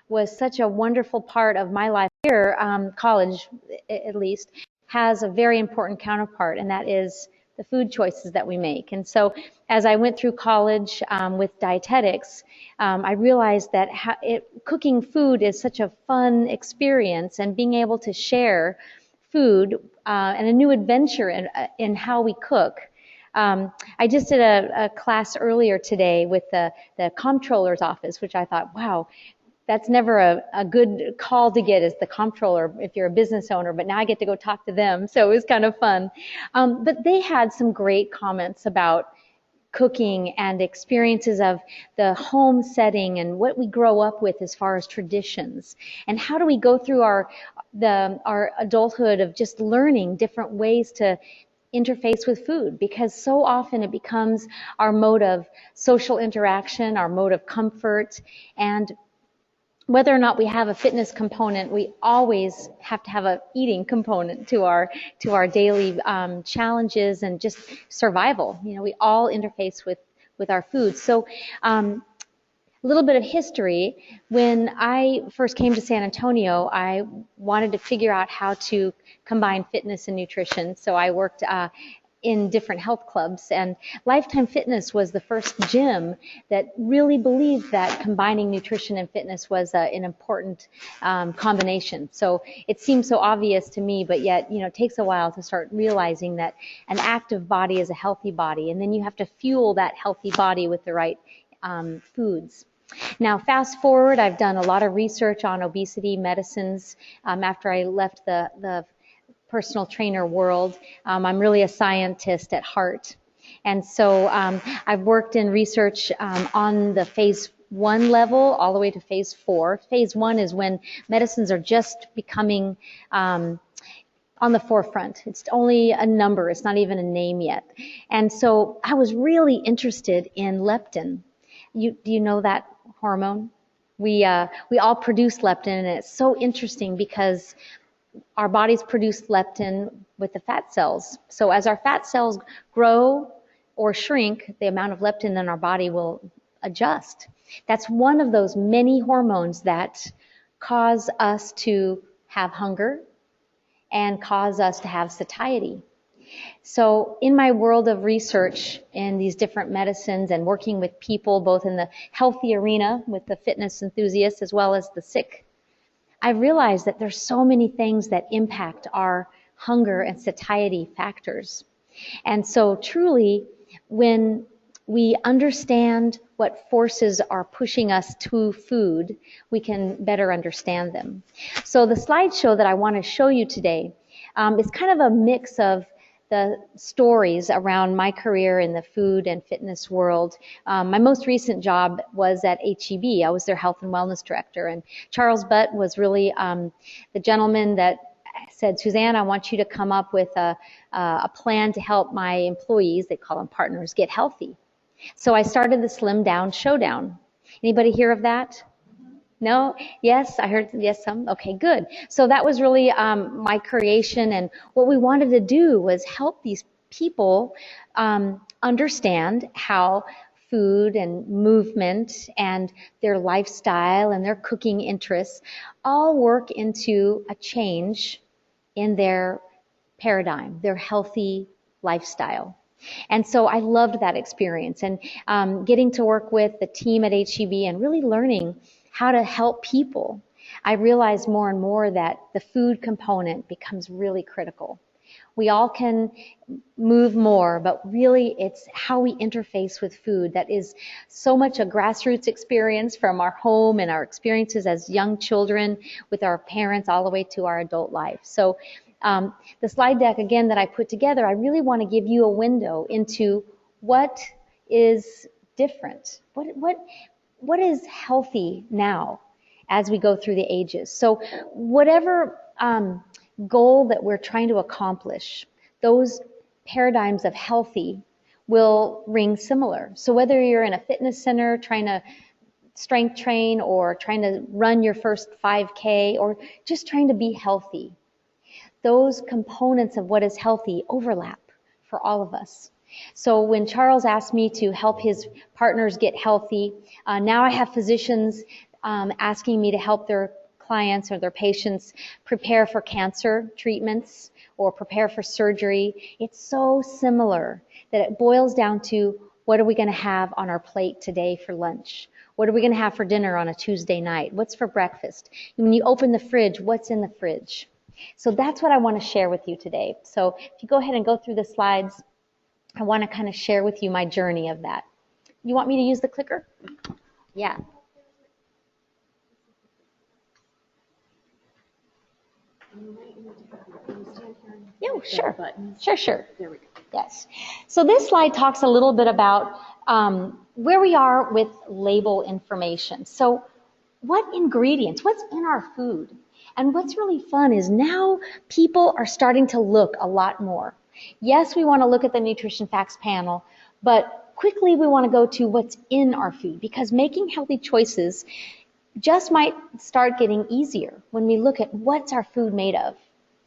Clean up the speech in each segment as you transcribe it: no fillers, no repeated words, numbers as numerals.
was such a wonderful part of my life here, college at least, has a very important counterpart, and that is the food choices that we make. And so as I went through college with dietetics, I realized that cooking food is such a fun experience, and being able to share food and a new adventure in how we cook. I just did a class earlier today with the comptroller's office, which I thought, wow, that's never a good call to get as the comptroller if you're a business owner, but now I get to go talk to them, so it was kind of fun. But they had some great comments about cooking and experiences of the home setting and what we grow up with as far as traditions, and how do we go through our adulthood of just learning different ways to interface with food, because so often it becomes our mode of social interaction, our mode of comfort, and whether or not we have a fitness component, we always have to have a eating component to our daily challenges and just survival. You know, we all interface with our food. So a little bit of history. When I first came to San Antonio, I wanted to figure out how to combine fitness and nutrition. So I worked in different health clubs, and Lifetime Fitness was the first gym that really believed that combining nutrition and fitness was an important combination. So it seems so obvious to me, but yet, you know, it takes a while to start realizing that an active body is a healthy body, and then you have to fuel that healthy body with the right foods. Now, fast forward, I've done a lot of research on obesity medicines after I left the personal trainer world. I'm really a scientist at heart. And so I've worked in research on the phase 1 level all the way to phase 4. Phase 1 is when medicines are just becoming on the forefront. It's only a number. It's not even a name yet. And so I was really interested in leptin. Do you know that hormone? We all produce leptin, and it's so interesting because our bodies produce leptin with the fat cells. So as our fat cells grow or shrink, the amount of leptin in our body will adjust. That's one of those many hormones that cause us to have hunger and cause us to have satiety. So in my world of research in these different medicines and working with people both in the healthy arena with the fitness enthusiasts as well as the sick, I realized that there's so many things that impact our hunger and satiety factors. And so truly, when we understand what forces are pushing us to food, we can better understand them. So the slideshow that I want to show you today is kind of a mix of the stories around my career in the food and fitness world. My most recent job was at HEB. I was their health and wellness director, and Charles Butt was really the gentleman that said, Suzanne, I want you to come up with a plan to help my employees, they call them partners, get healthy. So I started the Slim Down Showdown. Anybody hear of that? No? Yes? I heard yes, some? Okay, good. So that was really my creation, and what we wanted to do was help these people understand how food and movement and their lifestyle and their cooking interests all work into a change in their paradigm, their healthy lifestyle. And so I loved that experience, and getting to work with the team at HEB and really learning how to help people. I realized more and more that the food component becomes really critical. We all can move more, but really it's how we interface with food that is so much a grassroots experience from our home and our experiences as young children with our parents all the way to our adult life. So the slide deck, again, that I put together, I really want to give you a window into what is different. What is healthy now as we go through the ages? So whatever goal that we're trying to accomplish, those paradigms of healthy will ring similar. So whether you're in a fitness center trying to strength train or trying to run your first 5K or just trying to be healthy, those components of what is healthy overlap for all of us. So when Charles asked me to help his partners get healthy, now I have physicians asking me to help their clients or their patients prepare for cancer treatments or prepare for surgery. It's so similar that it boils down to, what are we going to have on our plate today for lunch? What are we going to have for dinner on a Tuesday night? What's for breakfast? When you open the fridge, what's in the fridge? So that's what I want to share with you today. So if you go ahead and go through the slides, I want to kind of share with you my journey of that. You want me to use the clicker? Yeah. Yeah, sure. Sure. There we go. Yes. So this slide talks a little bit about where we are with label information. So what ingredients, what's in our food? And what's really fun is now people are starting to look a lot more. Yes, we want to look at the nutrition facts panel, but quickly we want to go to what's in our food, because making healthy choices just might start getting easier when we look at what's our food made of.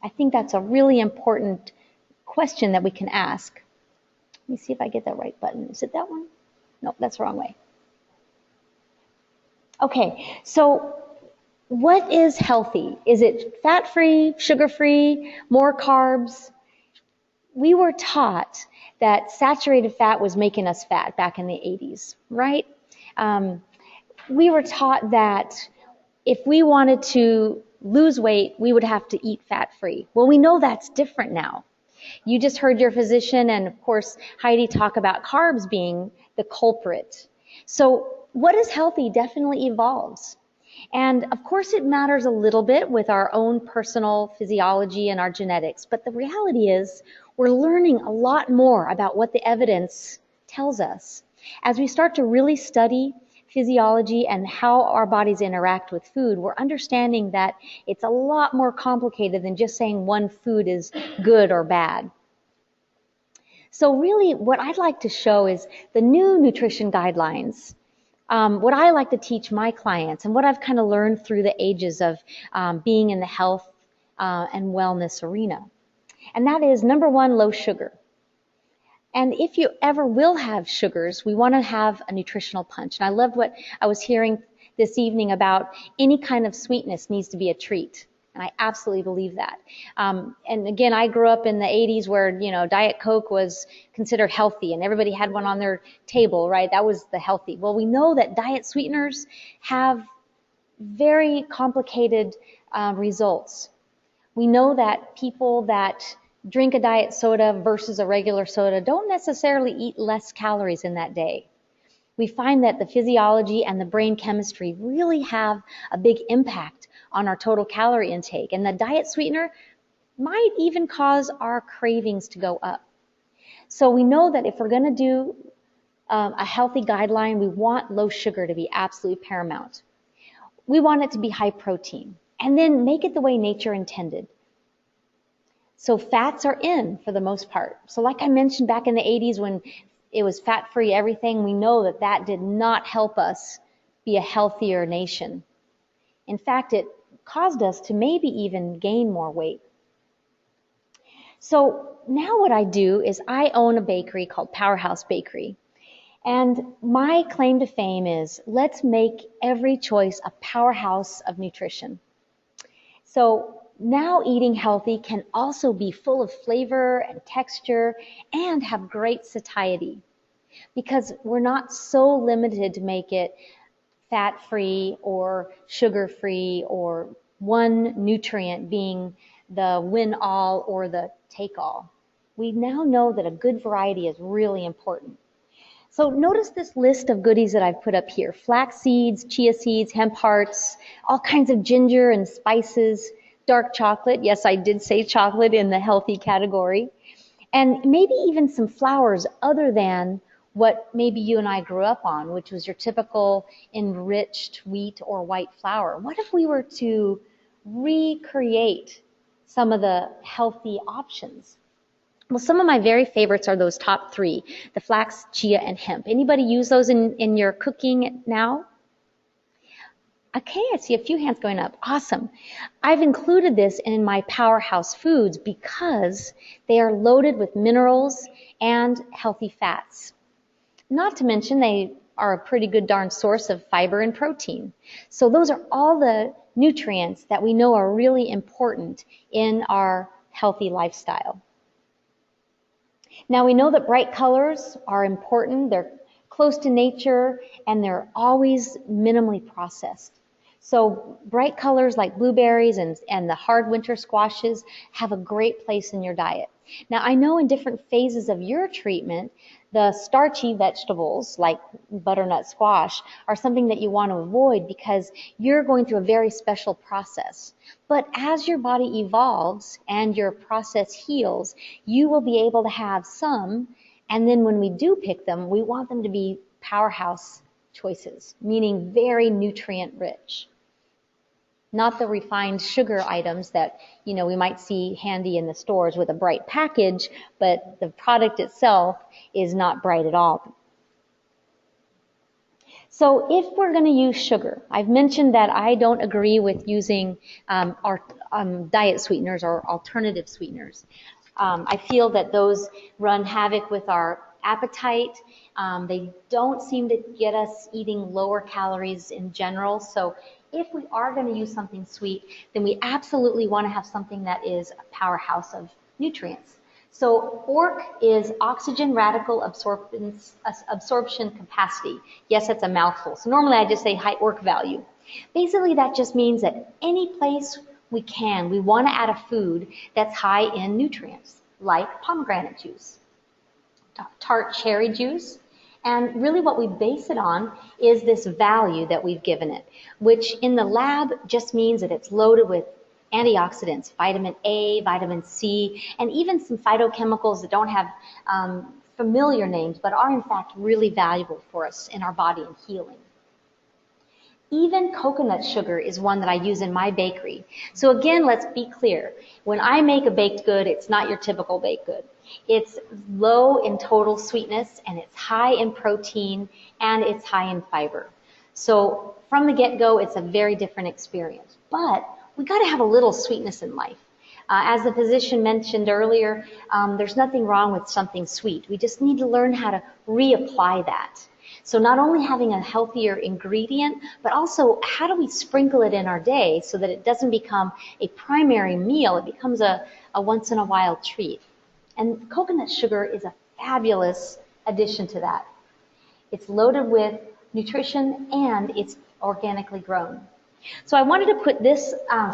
I think that's a really important question that we can ask. Let me see if I get that right button. Is it that one? No, that's the wrong way. Okay, so what is healthy? Is it fat-free, sugar-free, more carbs? We were taught that saturated fat was making us fat back in the 80s, right? We were taught that if we wanted to lose weight, we would have to eat fat-free. Well, we know that's different now. You just heard your physician and, of course, Heidi talk about carbs being the culprit. So what is healthy definitely evolves. And, of course, it matters a little bit with our own personal physiology and our genetics. But the reality is we're learning a lot more about what the evidence tells us. As we start to really study physiology and how our bodies interact with food, we're understanding that it's a lot more complicated than just saying one food is good or bad. So really what I'd like to show is the new nutrition guidelines, what I like to teach my clients and what I've kind of learned through the ages of being in the health and wellness arena. And that is, number one, low sugar. And if you ever will have sugars, we want to have a nutritional punch. And I loved what I was hearing this evening about any kind of sweetness needs to be a treat. And I absolutely believe that. And again, I grew up in the 80s where, Diet Coke was considered healthy and everybody had one on their table, right? That was the healthy. Well, we know that diet sweeteners have very complicated results. We know that people that drink a diet soda versus a regular soda don't necessarily eat less calories in that day. We find that the physiology and the brain chemistry really have a big impact on our total calorie intake. And the diet sweetener might even cause our cravings to go up. So we know that if we're going to do a healthy guideline, we want low sugar to be absolutely paramount. We want it to be high protein. And then make it the way nature intended. So fats are in for the most part. So like I mentioned back in the 80s when it was fat-free everything, we know that that did not help us be a healthier nation. In fact, it caused us to maybe even gain more weight. So now what I do is I own a bakery called POWERHOUSE Bakery. And my claim to fame is, let's make every choice a powerhouse of nutrition. So now eating healthy can also be full of flavor and texture and have great satiety, because we're not so limited to make it fat-free or sugar-free or one nutrient being the win-all or the take-all. We now know that a good variety is really important. So notice this list of goodies that I've put up here: flax seeds, chia seeds, hemp hearts, all kinds of ginger and spices, dark chocolate. Yes, I did say chocolate in the healthy category. And maybe even some flours other than what maybe you and I grew up on, which was your typical enriched wheat or white flour. What if we were to recreate some of the healthy options? Well, some of my very favorites are those top three: the flax, chia, and hemp. Anybody use those in your cooking now? Okay, I see a few hands going up. Awesome. I've included this in my powerhouse foods because they are loaded with minerals and healthy fats. Not to mention they are a pretty good darn source of fiber and protein. So those are all the nutrients that we know are really important in our healthy lifestyle. Now we know that bright colors are important. They're close to nature and they're always minimally processed. So bright colors like blueberries and the hard winter squashes have a great place in your diet. Now I know in different phases of your treatment, the starchy vegetables like butternut squash are something that you want to avoid because you're going through a very special process. But as your body evolves and your process heals, you will be able to have some, and then when we do pick them, we want them to be powerhouse choices, meaning very nutrient rich. Not the refined sugar items that, you know, we might see handy in the stores with a bright package, but the product itself is not bright at all. So if we're going to use sugar, I've mentioned that I don't agree with using our diet sweeteners or alternative sweeteners. I feel that those run havoc with our appetite. They don't seem to get us eating lower calories in general. So if we are going to use something sweet, then we absolutely want to have something that is a powerhouse of nutrients. So ORC is oxygen radical absorption capacity. Yes, it's a mouthful. So normally I just say high ORC value. Basically that just means that any place we want to add a food that's high in nutrients, like pomegranate juice, tart cherry juice. And really what we base it on is this value that we've given it, which in the lab just means that it's loaded with antioxidants, vitamin A, vitamin C, and even some phytochemicals that don't have familiar names, but are in fact really valuable for us in our body and healing. Even coconut sugar is one that I use in my bakery. So again, let's be clear. When I make a baked good, it's not your typical baked good. It's low in total sweetness, and it's high in protein, and it's high in fiber. So from the get-go, it's a very different experience. But we got to have a little sweetness in life. As the physician mentioned earlier, there's nothing wrong with something sweet. We just need to learn how to reapply that. So not only having a healthier ingredient, but also how do we sprinkle it in our day so that it doesn't become a primary meal, it becomes a once in a while treat. And coconut sugar is a fabulous addition to that. It's loaded with nutrition and it's organically grown. So I wanted to put this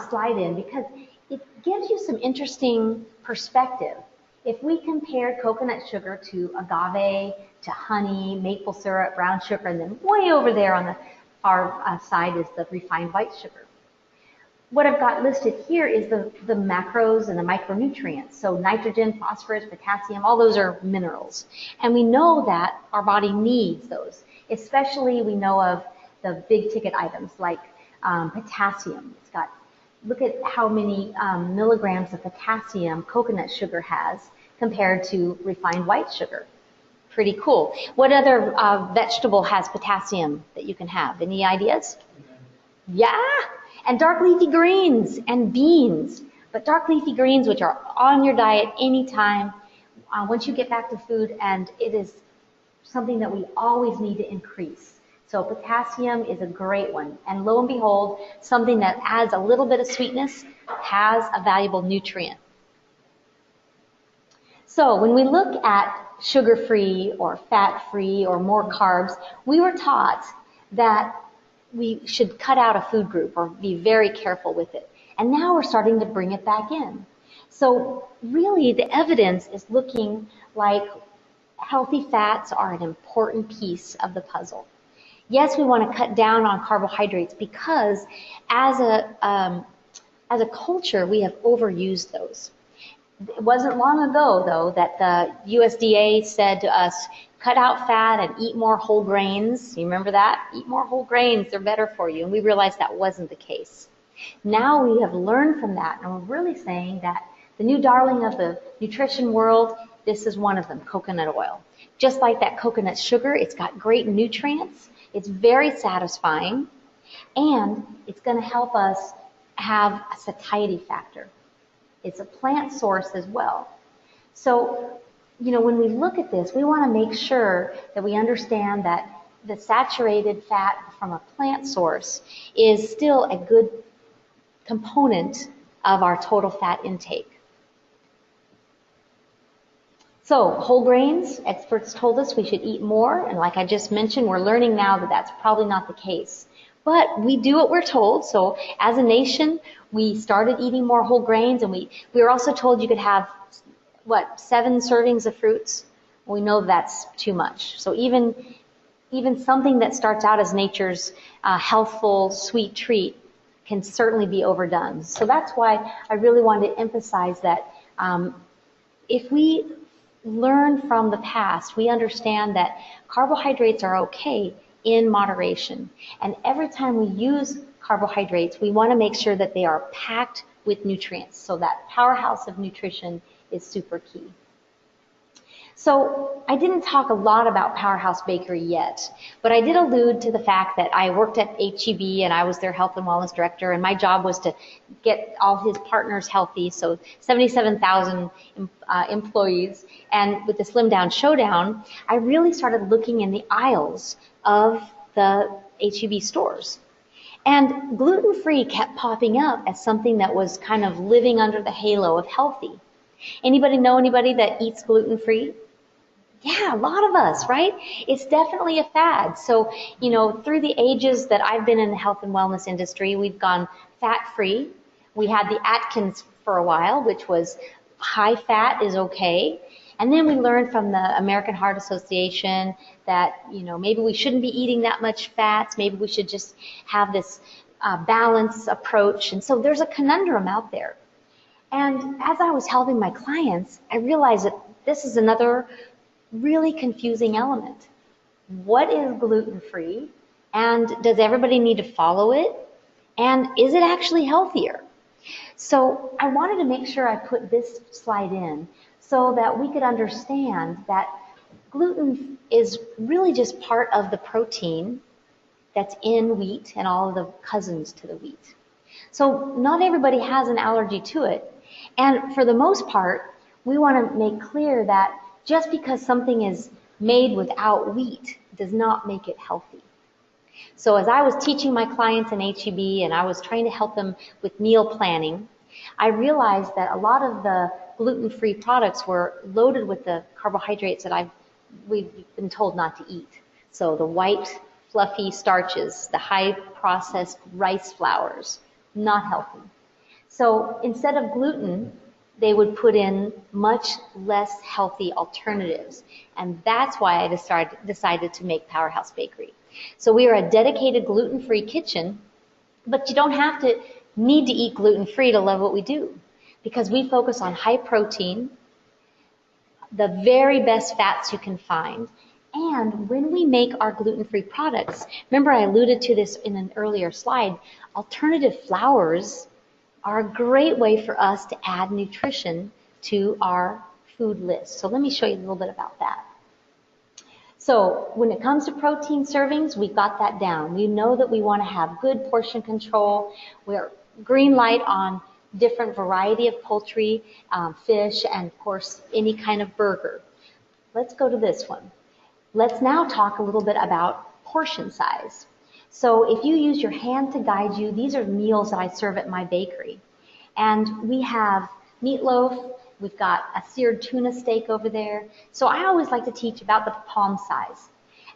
slide in because it gives you some interesting perspective. If we compared coconut sugar to agave, to honey, maple syrup, brown sugar, and then way over there on the far side is the refined white sugar. What I've got listed here is the macros and the micronutrients. So nitrogen, phosphorus, potassium, all those are minerals. And we know that our body needs those. Especially we know of the big ticket items like potassium. It's got, look at how many milligrams of potassium coconut sugar has compared to refined white sugar. Pretty cool. What other vegetable has potassium that you can have? Any ideas? Yeah. And dark leafy greens and beans. But dark leafy greens, which are on your diet anytime, once you get back to food, and it is something that we always need to increase. So potassium is a great one. And lo and behold, something that adds a little bit of sweetness has a valuable nutrient. So when we look at sugar-free or fat-free or more carbs, we were taught that we should cut out a food group or be very careful with it. And now we're starting to bring it back in. So really the evidence is looking like healthy fats are an important piece of the puzzle. Yes, we want to cut down on carbohydrates because as a culture we have overused those. It wasn't long ago, though, that the USDA said to us, cut out fat and eat more whole grains. You remember that? Eat more whole grains, they're better for you. And we realized that wasn't the case. Now we have learned from that, and we're really saying that the new darling of the nutrition world, this is one of them, coconut oil. Just like that coconut sugar, it's got great nutrients, it's very satisfying, and it's going to help us have a satiety factor. It's a plant source as well. So, you know, when we look at this, we want to make sure that we understand that the saturated fat from a plant source is still a good component of our total fat intake. So whole grains, experts told us we should eat more, and like I just mentioned, we're learning now that that's probably not the case. But we do what we're told, so as a nation, we started eating more whole grains, and we were also told you could have, 7 servings of fruits? We know that's too much. So even something that starts out as nature's healthful, sweet treat can certainly be overdone. So that's why I really wanted to emphasize that if we learn from the past, we understand that carbohydrates are okay in moderation. And every time we use carbohydrates, we want to make sure that they are packed with nutrients. So that powerhouse of nutrition is super key. So I didn't talk a lot about Powerhouse Bakery yet, but I did allude to the fact that I worked at HEB and I was their health and wellness director, and my job was to get all his partners healthy, so 77,000 employees. And with the Slim Down Showdown, I really started looking in the aisles of the HEB stores. And gluten-free kept popping up as something that was kind of living under the halo of healthy. Anybody know anybody that eats gluten-free? Yeah, a lot of us, right? It's definitely a fad. So, through the ages that I've been in the health and wellness industry, we've gone fat-free. We had the Atkins for a while, which was high fat is okay. And then we learned from the American Heart Association that, maybe we shouldn't be eating that much fats. Maybe we should just have this balanced approach. And so there's a conundrum out there. And as I was helping my clients, I realized that this is another really confusing element. What is gluten-free? And does everybody need to follow it? And is it actually healthier? So I wanted to make sure I put this slide in so that we could understand that gluten is really just part of the protein that's in wheat and all of the cousins to the wheat. So not everybody has an allergy to it. And for the most part, we want to make clear that just because something is made without wheat does not make it healthy. So as I was teaching my clients in HEB and I was trying to help them with meal planning, I realized that a lot of the gluten-free products were loaded with the carbohydrates that we've been told not to eat. So the white, fluffy starches, the high-processed rice flours, not healthy. So instead of gluten, they would put in much less healthy alternatives. And that's why I decided to make Powerhouse Bakery. So we are a dedicated gluten-free kitchen, but you don't have to need to eat gluten-free to love what we do, because we focus on high protein, the very best fats you can find. And when we make our gluten-free products, remember I alluded to this in an earlier slide, alternative flours are a great way for us to add nutrition to our food list. So let me show you a little bit about that. So when it comes to protein servings, we got that down. We know that we want to have good portion control. We're green light on different variety of poultry, fish, and of course any kind of burger. Let's go to this one. Let's now talk a little bit about portion size. So if you use your hand to guide you, these are meals that I serve at my bakery. And we have meatloaf, we've got a seared tuna steak over there. So I always like to teach about the palm size.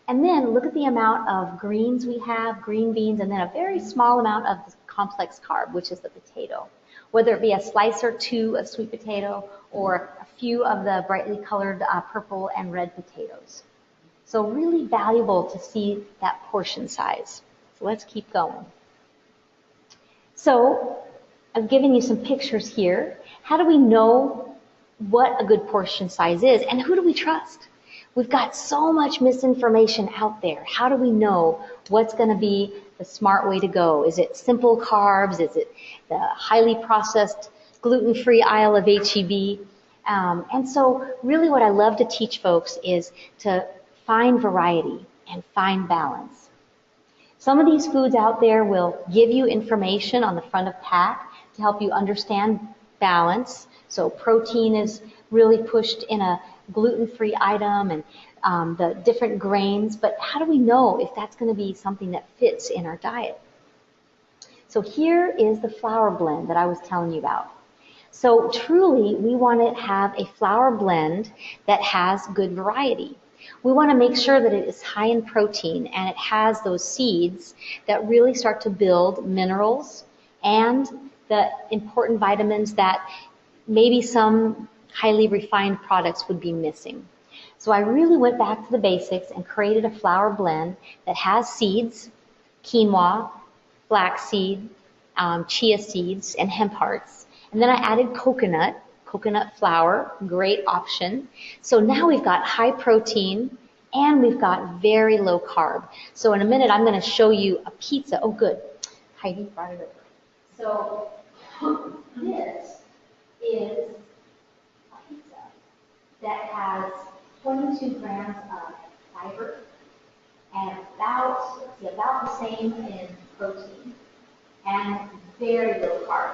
And then look at the amount of greens we have, green beans, and then a very small amount of the complex carb, which is the potato. Whether it be a slice or two of sweet potato or a few of the brightly colored purple and red potatoes. So really valuable to see that portion size. So let's keep going. So I've given you some pictures here. How do we know what a good portion size is, and who do we trust? We've got so much misinformation out there. How do we know what's going to be the smart way to go? Is it simple carbs? Is it the highly processed gluten-free aisle of HEB? And so really what I love to teach folks is to find variety and find balance. Some of these foods out there will give you information on the front of pack to help you understand balance. So protein is really pushed in a gluten-free item, and the different grains, but how do we know if that's going to be something that fits in our diet? So here is the flour blend that I was telling you about. So truly, we want to have a flour blend that has good variety. We want to make sure that it is high in protein and it has those seeds that really start to build minerals and the important vitamins that maybe some highly refined products would be missing. So I really went back to the basics and created a flour blend that has seeds, quinoa, flaxseed, chia seeds, and hemp hearts. And then I added coconut flour, great option. So now we've got high protein and we've got very low carb. So in a minute I'm going to show you a pizza. Oh good, Heidi brought it over. So this is a pizza that has 22 grams of fiber and about the same in protein and very low carb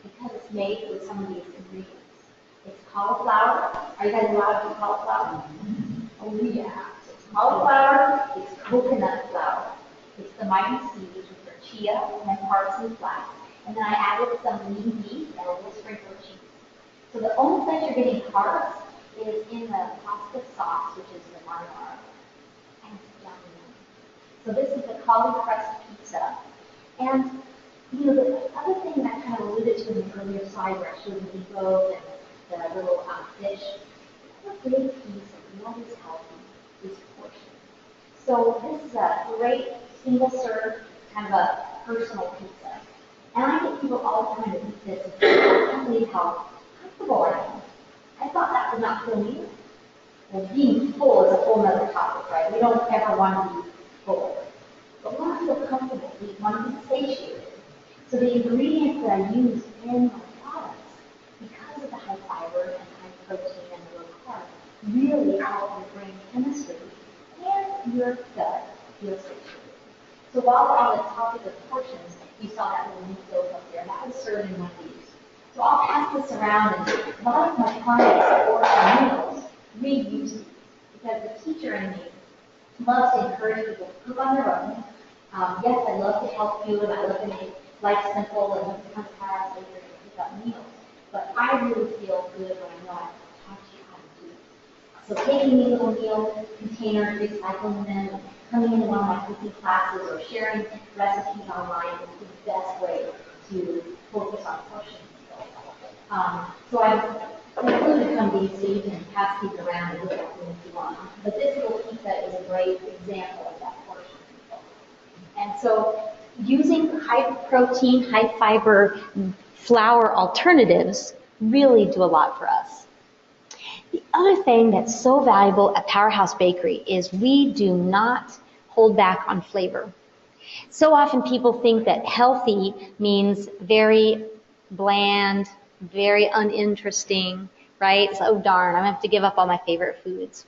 because it's made with some of these ingredients. It's cauliflower. Are you guys allowed to do cauliflower? Oh yeah. So it's cauliflower, it's coconut flour, it's the mighty seeds, which are chia, hemp hearts, and flax. And then I added some lean beef and a little sprinkle of cheese. So the only place you're getting carbs is in the pasta sauce, which is the marinara. And it's yummy. So this is the cauli crust pizza. And you know, the other thing that I kind of alluded to in the earlier slide where I showed the meatloaf and the little fish, the other big piece of what is healthy is portion. So this is a great single serve, kind of a personal pizza. And I get people all the time to eat this and I can't believe how comfortable I am. I thought that would not fill me. Well, being full is a whole other topic, right? We don't ever want to be full. But we want to feel comfortable. We want to be satiated. So the ingredients that I use in my products, because of the high fiber and high protein and the low carb, really help your brain chemistry and your gut feel satiated. So while we're on the topic of portions, you saw that little meatloaf up there. That was served in one of these. So I'll pass this around, and a lot of my clients or meals reuse these because the teacher in me loves to encourage people to cook on their own. Yes, I love to help you, and I love to make life simple and when it becomes tasks later and pick up meals. But I really feel good when I know I've taught you how to do it. So taking these little meal containers, recycling them, and coming into one of my cooking classes or sharing recipes online is the best way to focus on portion control. So I've included some of these so you can pass these around and look at them if you want. But this little pizza is a great example of that portion control. And so using high protein, high fiber flour alternatives really do a lot for us. The other thing that's so valuable at Powerhouse Bakery is we do not hold back on flavor. So often people think that healthy means very bland, very uninteresting, right? So, oh darn, I'm going to have to give up all my favorite foods.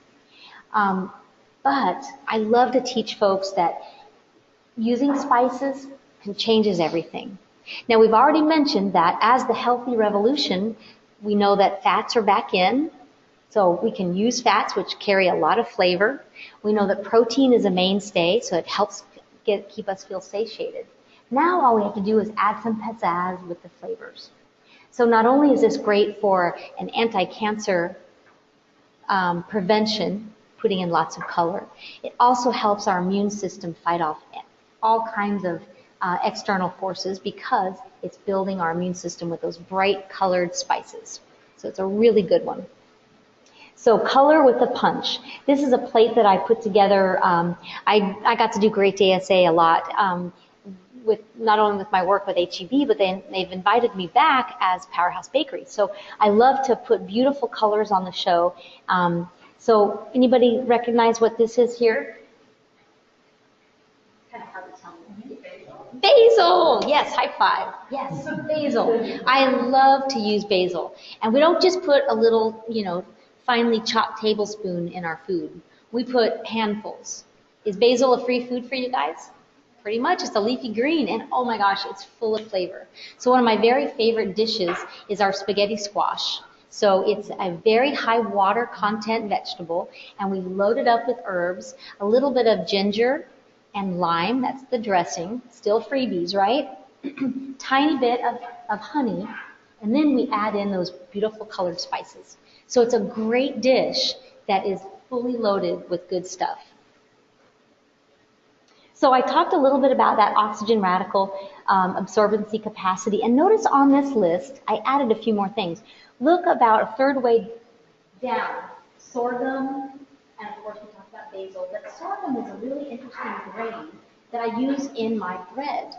But I love to teach folks that using spices changes everything. Now we've already mentioned that as the healthy revolution, we know that fats are back in. So we can use fats, which carry a lot of flavor. We know that protein is a mainstay, so it helps keep us feel satiated. Now all we have to do is add some pizzazz with the flavors. So not only is this great for an anti-cancer prevention, putting in lots of color, it also helps our immune system fight off all kinds of external forces because it's building our immune system with those bright colored spices. So it's a really good one. So color with a punch. This is a plate that I put together. I got to do Great ASA a lot, with not only with my work with HEB, but they've invited me back as Powerhouse Bakery. So I love to put beautiful colors on the show. So anybody recognize what this is here? It's kind of hard to tell me. Basil! Yes, high five. Yes, basil. I love to use basil. And we don't just put a little, finely chopped tablespoon in our food. We put handfuls. Is basil a free food for you guys? Pretty much. It's a leafy green, and oh my gosh, it's full of flavor. So one of my very favorite dishes is our spaghetti squash. So it's a very high water content vegetable, and we load it up with herbs, a little bit of ginger and lime, that's the dressing, still freebies, right? Tiny bit of honey, and then we add in those beautiful colored spices. So it's a great dish that is fully loaded with good stuff. So I talked a little bit about that oxygen radical absorbency capacity, and notice on this list, I added a few more things. Look about a third way down, sorghum, and of course we talked about basil, but sorghum is a really interesting grain that I use in my bread.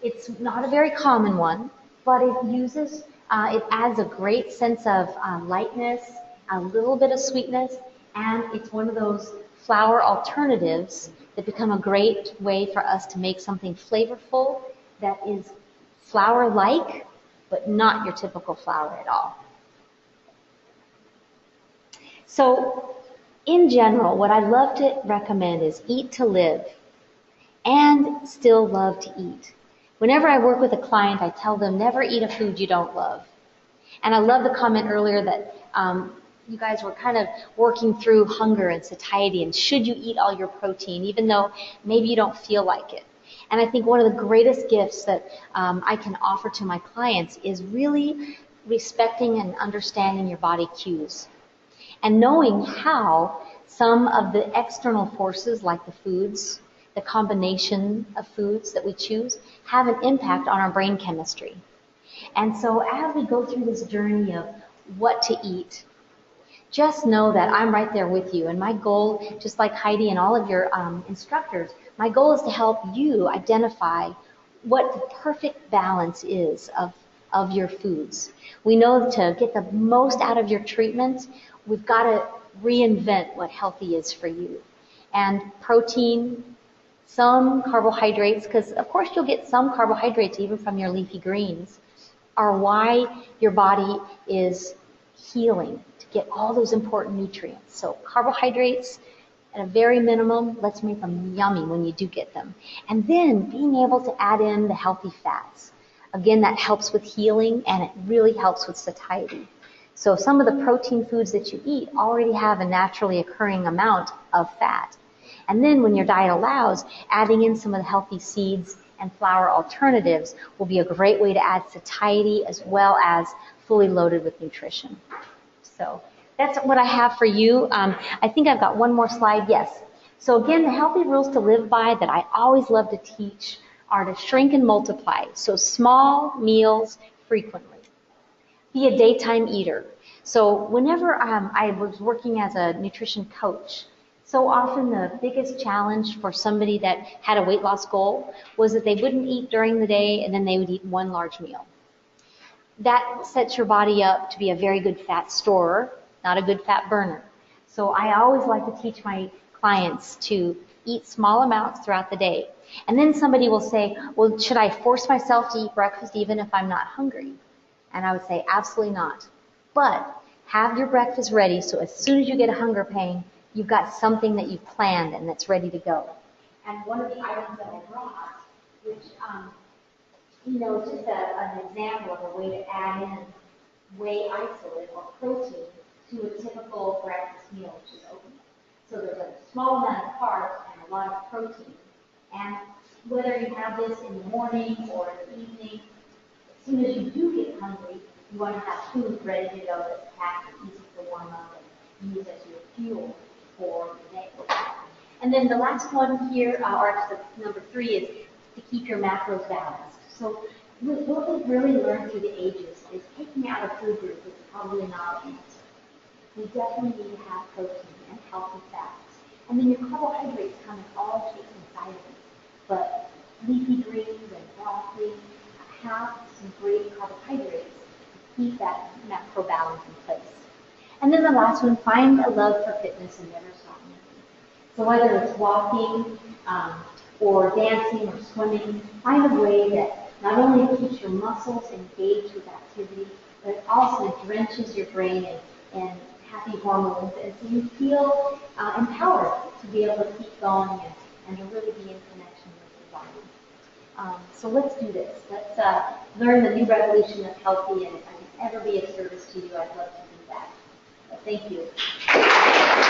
It's not a very common one, but it adds a great sense of lightness, a little bit of sweetness, and it's one of those flour alternatives that become a great way for us to make something flavorful that is flour-like, but not your typical flour at all. So, in general, what I love to recommend is eat to live and still love to eat. Whenever I work with a client, I tell them never eat a food you don't love. And I love the comment earlier that you guys were kind of working through hunger and satiety and should you eat all your protein, even though maybe you don't feel like it. And I think one of the greatest gifts that I can offer to my clients is really respecting and understanding your body cues and knowing how some of the external forces like the foods, the combination of foods that we choose, have an impact on our brain chemistry. And so as we go through this journey of what to eat, just know that I'm right there with you. And my goal, just like Heidi and all of your instructors, my goal is to help you identify what the perfect balance is of your foods. We know to get the most out of your treatment, we've got to reinvent what healthy is for you. And protein, some carbohydrates, because of course you'll get some carbohydrates even from your leafy greens, are why your body is healing, to get all those important nutrients. So carbohydrates at a very minimum, let's make them yummy when you do get them. And then being able to add in the healthy fats. Again, that helps with healing and it really helps with satiety. So some of the protein foods that you eat already have a naturally occurring amount of fat. And then when your diet allows, adding in some of the healthy seeds and flour alternatives will be a great way to add satiety as well as fully loaded with nutrition. So that's what I have for you. I think I've got one more slide. Yes. So again, the healthy rules to live by that I always love to teach are to shrink and multiply. So small meals frequently. Be a daytime eater. So whenever I was working as a nutrition coach, so often the biggest challenge for somebody that had a weight loss goal was that they wouldn't eat during the day and then they would eat one large meal. That sets your body up to be a very good fat storer, not a good fat burner. So I always like to teach my clients to eat small amounts throughout the day. And then somebody will say, well, should I force myself to eat breakfast even if I'm not hungry? And I would say, absolutely not. But have your breakfast ready so as soon as you get a hunger pang, you've got something that you've planned and that's ready to go. And one of the items that I brought, which, is just an example of a way to add in whey isolate or protein to a typical breakfast meal, which is oatmeal. So there's a small amount of carbs and a lot of protein. And whether you have this in the morning or in the evening, as soon as you do get hungry, you want to have food ready to go that's packed and easy to warm up and use as your fuel for the day. And then the last one here, or actually number 3, is to keep your macros balanced. So what we've really learned through the ages is taking out a food group is probably not an answer. We definitely need to have protein and healthy fats. And then your carbohydrates come in all shapes and sizes. But leafy greens and broccoli have some great carbohydrates to keep that macro balance in place. And then the last one, find a love for fitness and never stop moving. So whether it's walking or dancing or swimming, find a way that not only keeps your muscles engaged with activity, but it also drenches your brain in happy hormones, and so you feel empowered to be able to keep going and to really be in connection with your body. So let's do this. Let's learn the new revolution of healthy, and I think ever be of service to you, I'd love to do that. So thank you.